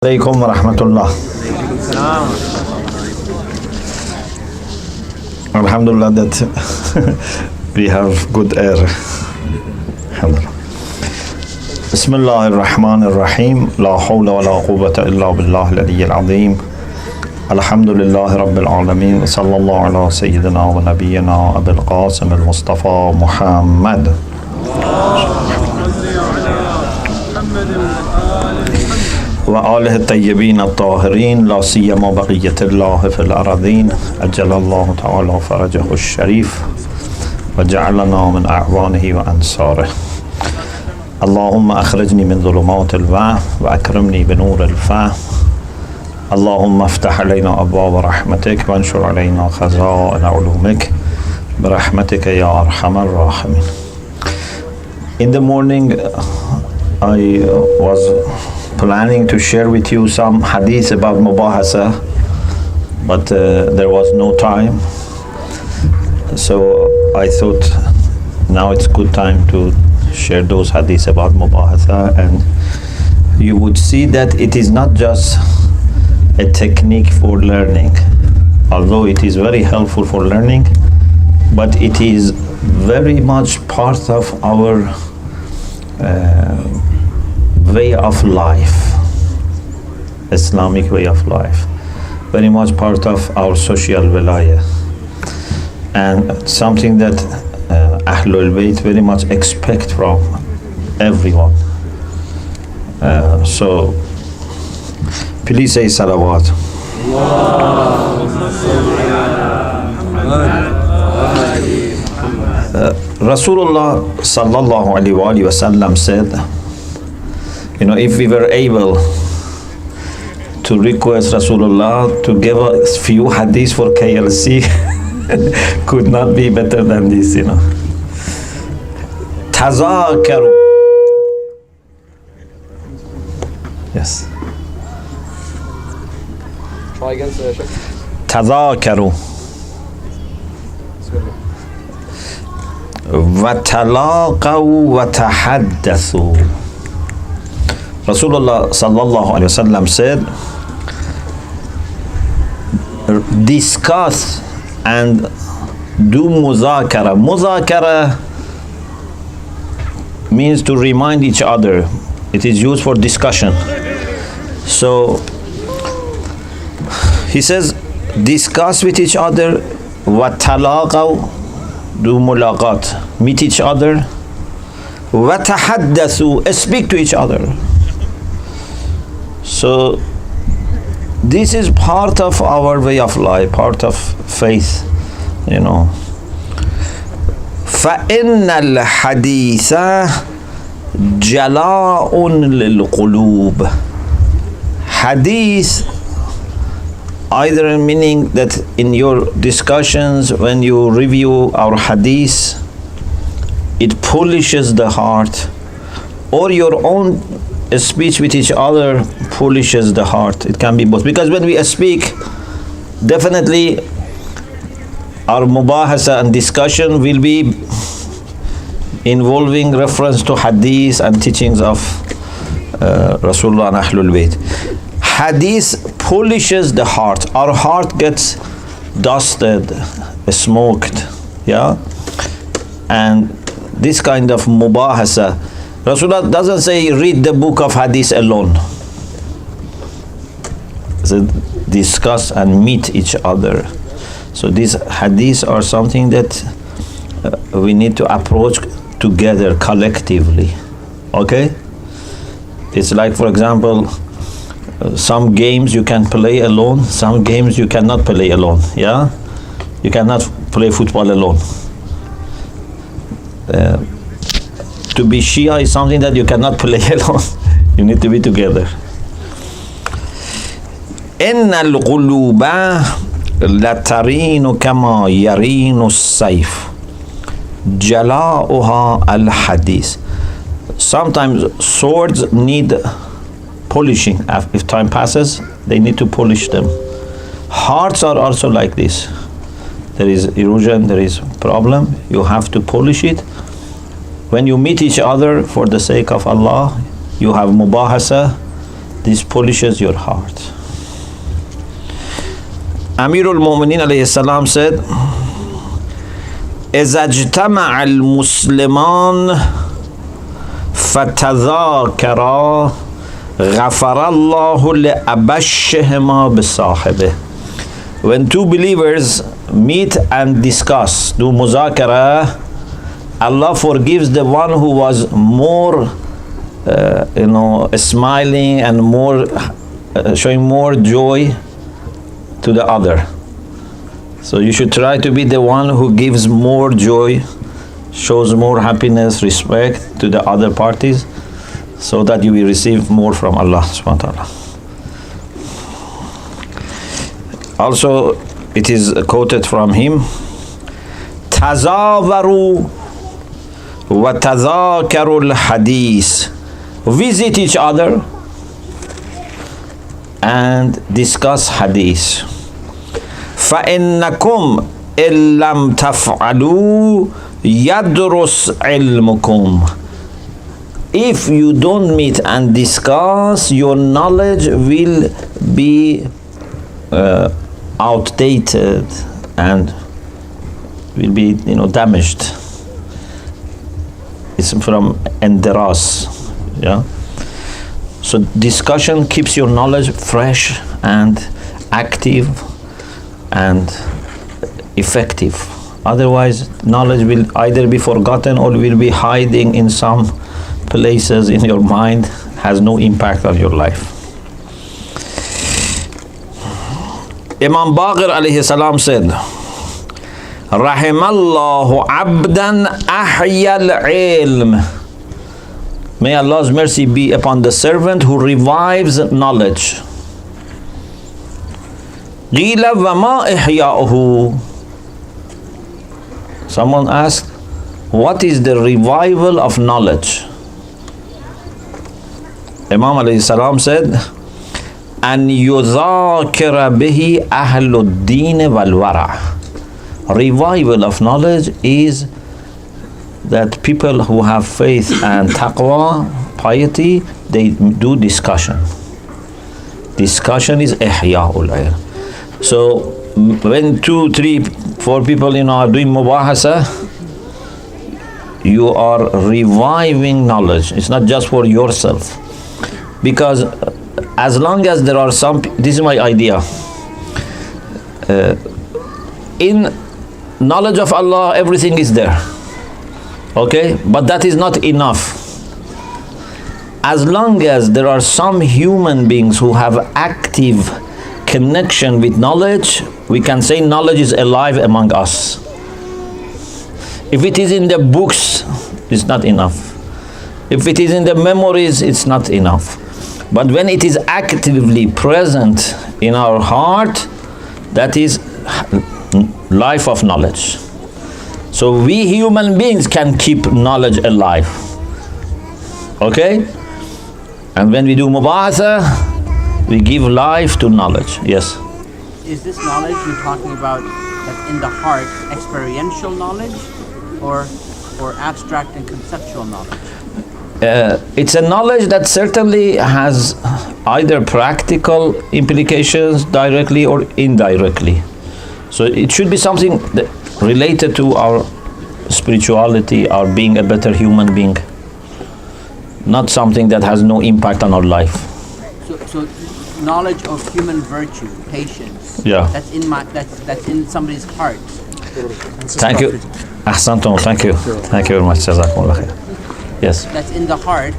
عليكم ورحمة الله. Alhamdulillah that we have good air. Alhamdulillah. بسم الله الرحمن الرحيم. لا حول ولا قوة إلا بالله العلي العظيم. الحمد لله رب العالمين. صلى الله على سيدنا ونبينا أبي القاسم المصطفى محمد وآله الطيبين الطاهرين لا سيما بقية الله في الأراضين أجل الله تعالى فرجه الشريف وجعلنا من أعوانه وأنصاره. اللهم أخرجني من ظلمات الوهم وأكرمني بنور الفهم. اللهم افتح علينا أبواب رحمتك وانشر علينا خزائن علومك برحمتك يا أرحم الراحمين. In the morning I was planning to share with you some hadith about Mubahatha, but there was no time, so I thought now it's good time to share those hadiths about Mubahatha, and you would see that it is not just a technique for learning, although it is very helpful for learning, but it is very much part of our way of life, Islamic way of life, very much part of our social wilaya, and something that Ahlul Bayt very much expect from everyone. So please say salawat. Rasulullah sallallahu alaihi wasallam said, if we were able to request Rasulullah to give us few hadiths for KLC, could not be better than this, Tazakaru. Yes. Try again, sir. Tazakaru. وتلاقوا وتحدثوا. Rasulullah sallallahu alaihi wasallam said, discuss and do muzakara. Muzakara means to remind each other. It is used for discussion. So he says, discuss with each other. وتلاقوا, do mulaqat, meet each other. وتحدثوا, speak to each other. So this is part of our way of life, part of faith, فإن الحديث جلاء للقلوب. Hadith, either meaning that in your discussions, when you review our hadith, it polishes the heart, or your own speech with each other polishes the heart. It can be both, because when we speak, definitely our mubahatha and discussion will be involving reference to hadith and teachings of Rasulullah and Ahlul Bayt. Hadith polishes the heart. Our heart gets dusted, smoked, and this kind of mubahatha, Rasulullah doesn't say read the book of hadith alone. So discuss and meet each other. So these hadiths are something that we need to approach together, collectively. Okay? It's like, for example, some games you can play alone, some games you cannot play alone. Yeah? You cannot play football alone. To be Shia is something that you cannot play alone. You need to be together. إن القلوب لترين كما يرين السيف جلاؤها الحديث. Sometimes swords need polishing. If time passes, they need to polish them. Hearts are also like this. There is erosion, there is problem. You have to polish it. When you meet each other for the sake of Allah, you have mubahatha, This polishes your heart. Amir المؤمنين عليه السلام said, إذا اجتمع المسلمان فتذاكرا غفر الله لأبشهما بصاحبه. When two believers meet and discuss, do muzakara, Allah forgives the one who was more smiling and more showing more joy to the other. So you should try to be the one who gives more joy, shows more happiness, respect to the other parties, so that you will receive more from Allah subhanahu wa ta'ala. Also, it is quoted from him, تذاكروا وتذاكروا الحديث. Visit each other and discuss hadith. فإنكم إن لم تفعلوا يدرس علمكم. If you don't meet and discuss, your knowledge will be outdated and will be damaged. It's from enderas. Yeah. So discussion keeps your knowledge fresh and active and effective. Otherwise, knowledge will either be forgotten or will be hiding in some places in your mind, has no impact on your life. Imam Baqir alayhi salam said, Rahimallahu abdan ahyal ilm. May Allah's mercy be upon the servant who revives knowledge. Qila wa ma ihya'uhu. Someone asked, what is the revival of knowledge? Imam alayhi salam said, An yudhakira bihi ahluddin wal wara. Revival of knowledge is that people who have faith and taqwa, piety, they do discussion. Discussion is ihya'ul ilm. So when 2, 3, 4 people are doing mubahatha, you are reviving knowledge. It's not just for yourself. Because as long as there are some, this is my idea. In knowledge of Allah, everything is there. Okay? But that is not enough. As long as there are some human beings who have active connection with knowledge, we can say knowledge is alive among us. If it is in the books, it's not enough. If it is in the memories, it's not enough. But when it is actively present in our heart, that is life of knowledge. So we human beings can keep knowledge alive. Okay? And when we do mubahatha, we give life to knowledge. Yes? Is this knowledge you're talking about that's in the heart experiential knowledge or abstract and conceptual knowledge? It's a knowledge that certainly has either practical implications directly or indirectly. So it should be something that related to our spirituality, our being a better human being. Not something that has no impact on our life. So knowledge of human virtue, patience. Yeah. That's in somebody's heart. Thank you. Ahsantum. Thank you. Thank you very much. Jazakumullah khair. Yes. That's in the heart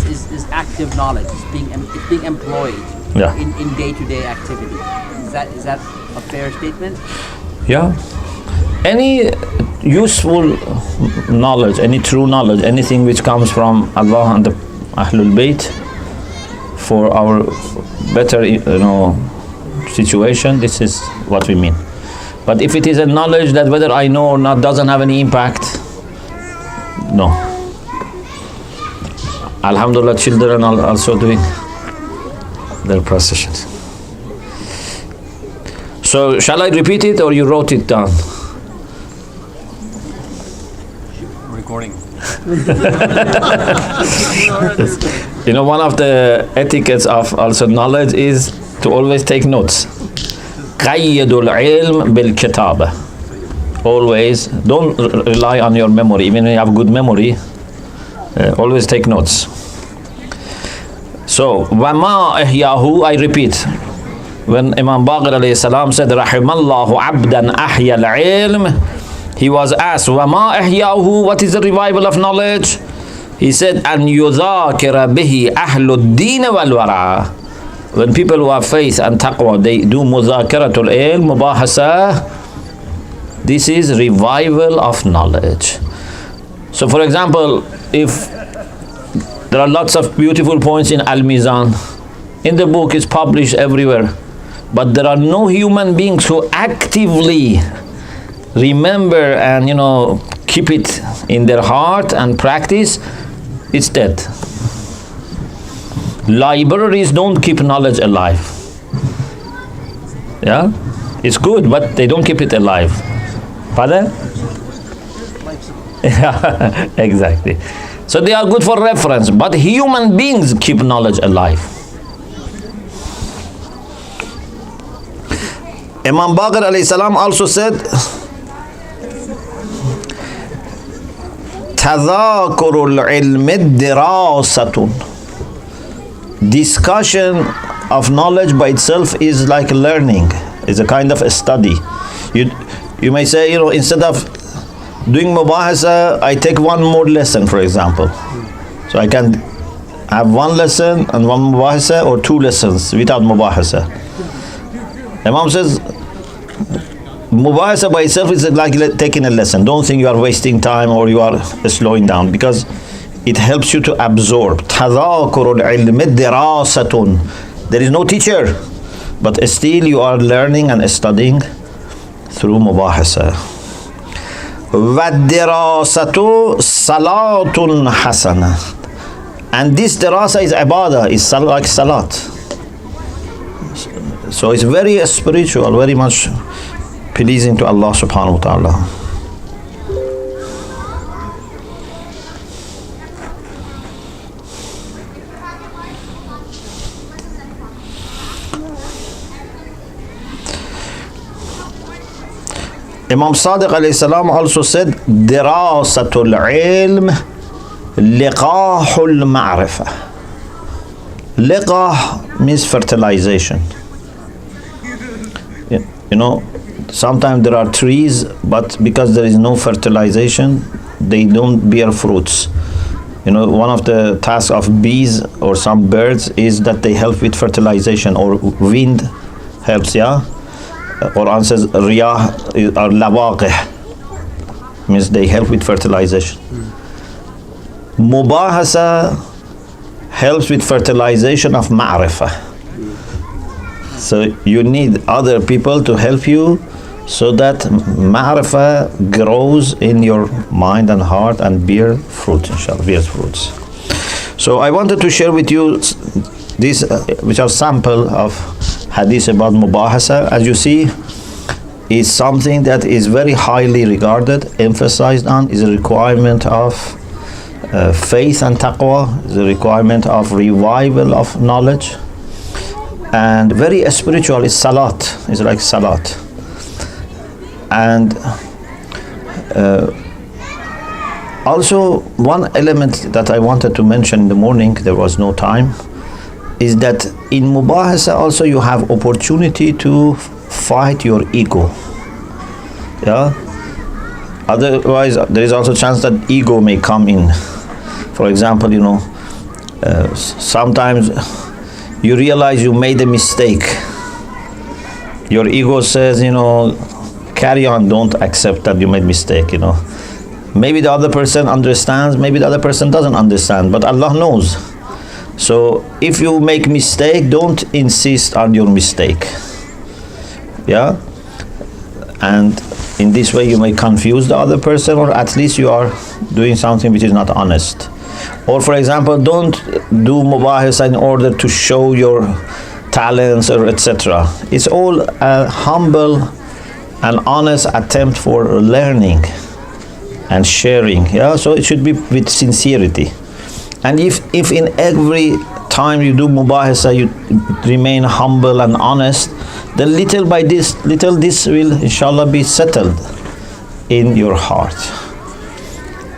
is active knowledge. It's being employed in day-to-day activity. Is that a fair statement? Yeah. Any useful knowledge, any true knowledge, anything which comes from Allah and the Ahlul Bayt for our better, situation, this is what we mean. But if it is a knowledge that whether I know or not doesn't have any impact, no. Alhamdulillah, children are also doing their processions. So shall I repeat it or you wrote it down? Recording. You know, one of the etiquettes of also knowledge is to always take notes. قيدوا العلم بالكتابة. Always, don't rely on your memory. Even when you have good memory, always take notes. So, وَمَا إِحْيَاهُ, I repeat. When Imam Baqir alayhi salam said, رَحِمَ اللَّهُ عَبْدًا أَحْيَا الْعِلْمِ, he was asked, وَمَا إِحْيَاهُ, what is the revival of knowledge? He said, أَنْ يُذَاكِرَ بِهِ أَهْلُ الدِّينِ وَالْوَرَعَ. When people who have faith and taqwa, they do mudhakaratul ilm, mubahasa, this is revival of knowledge. So for example, if there are lots of beautiful points in Al-Mizan, in the book it's published everywhere, but there are no human beings who actively remember and, you know, keep it in their heart and practice, it's dead. Libraries don't keep knowledge alive. Yeah? It's good, but they don't keep it alive. Pardon? Yeah, exactly. So they are good for reference, but human beings keep knowledge alive. Imam Baqir alayhi salam also said, تذاكروا العلم دراسة. Discussion of knowledge by itself is like learning. It's a kind of a study. You may say, you know, instead of doing Mubahatha, I take one more lesson, for example. So I can have one lesson and one Mubahatha, or two lessons without Mubahatha. Imam says, Mubahatha by itself is like taking a lesson. Don't think you are wasting time or you are slowing down, because it helps you to absorb. تذاكروا العلم دراسة. There is no teacher, but still you are learning and studying through Mubahatha. وَالدِّرَاسَةُ صَلَاةٌ حَسَنَةٌ. And this dirasa is ibadah, is like salat. So it's very spiritual, very much pleasing to Allah subhanahu wa ta'ala. Imam Sadiq alayhi salam also said, Dirasatul ilm liqahul ma'rifah. Liqah means fertilization. You know, sometimes there are trees, but because there is no fertilization, they don't bear fruits. You know, one of the tasks of bees or some birds is that they help with fertilization, or wind helps, yeah? Quran says riyah or lawaqih, means they help with fertilization. Mubahatha helps with fertilization of ma'rifah. So you need other people to help you so that ma'rifah grows in your mind and heart and bear fruit, inshallah, bears fruits. So I wanted to share with you these, which are sample of hadith about Mubahatha. As you see, is something that is very highly regarded, emphasized on, is a requirement of faith and taqwa, is a requirement of revival of knowledge, and very spiritual is salat, is like salat. And also one element that I wanted to mention in the morning, there was no time, is that in Mubahatha also you have opportunity to fight your ego. Yeah? Otherwise, there is also a chance that ego may come in. For example, you know, sometimes you realize you made a mistake. Your ego says, you know, carry on, don't accept that you made a mistake, you know. Maybe the other person understands, maybe the other person doesn't understand, but Allah knows. So if you make mistake, don't insist on your mistake. Yeah? And in this way you may confuse the other person, or at least you are doing something which is not honest. Or for example, don't do Mubahatha in order to show your talents or etc. It's all a humble and honest attempt for learning. and sharing. Yeah, so it should be with sincerity. And if in every time you do mubahatha you remain humble and honest, then little by little this will inshallah be settled in your heart.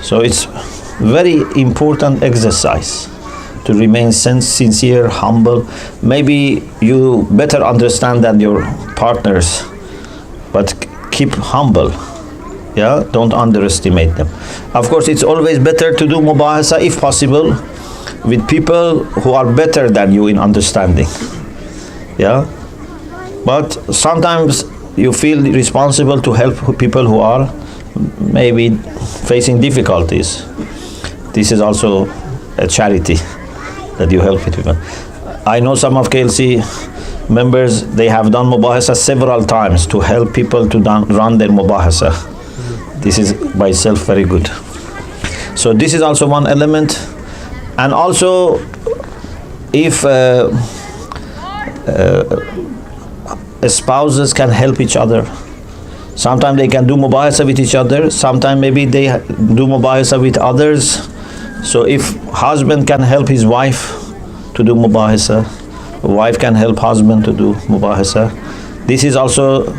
So it's very important exercise to remain sincere, humble. Maybe you better understand than your partners, but keep humble. Yeah, don't underestimate them. Of course, it's always better to do mubahatha if possible with people who are better than you in understanding. Yeah, but sometimes you feel responsible to help people who are maybe facing difficulties. This is also a charity that you help people. I know some of KLC members, they have done mubahatha several times to help people to run their mubahatha. This is by itself very good. So this is also one element. And also, if spouses can help each other, sometimes they can do mubahatha with each other, sometimes maybe they do mubahatha with others. So if husband can help his wife to do mubahatha, wife can help husband to do mubahatha, this is also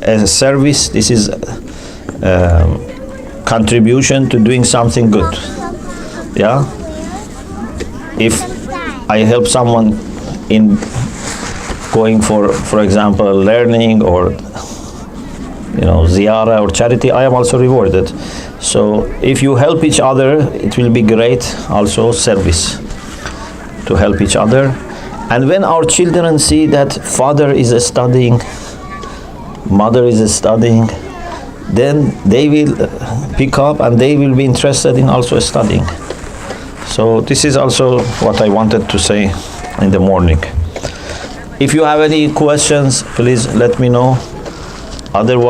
a service, this is contribution to doing something good. Yeah, if I help someone in going for example learning or ziyarah or charity, I am also rewarded. So if you help each other, it will be great also service to help each other. And when our children see that father is studying, mother is studying, then they will pick up and they will be interested in also studying. So this is also what I wanted to say in the morning. If you have any questions, please let me know. Otherwise,